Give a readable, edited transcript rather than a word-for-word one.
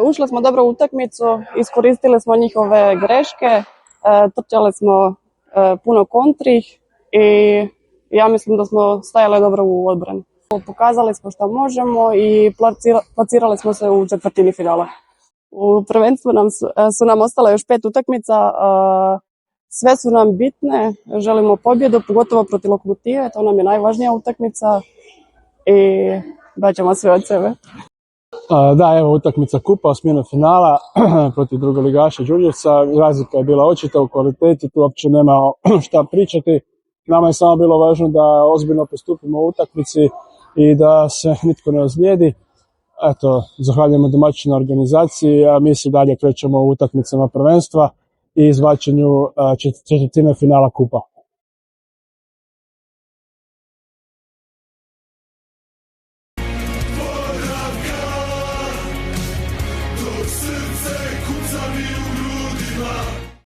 Ušli smo dobro u utakmicu, iskoristili smo njihove greške, trčali smo puno kontrih i ja mislim da smo stajali dobro u odbrani. Pokazali smo što možemo i plasirali smo se u četvrtini finala. U prvenstvu su nam ostale još 5 utakmica, sve su nam bitne, želimo pobjedu, pogotovo protiv Lokomotive, to nam je najvažnija utakmica i daćemo sve od sebe. Da, evo utakmica kupa, osmina finala protiv drugoligaša Đurđevca. Razlika je bila očita u kvaliteti, tu uopće nema šta pričati. Nama je samo bilo važno da ozbiljno pristupimo u utakmici i da se nitko ne ozlijedi. Eto, zahvaljujemo domaćinoj organizaciji, a mi se dalje krećemo u utakmicama prvenstva i izvačenju četvrtine finala kupa. Srce kuca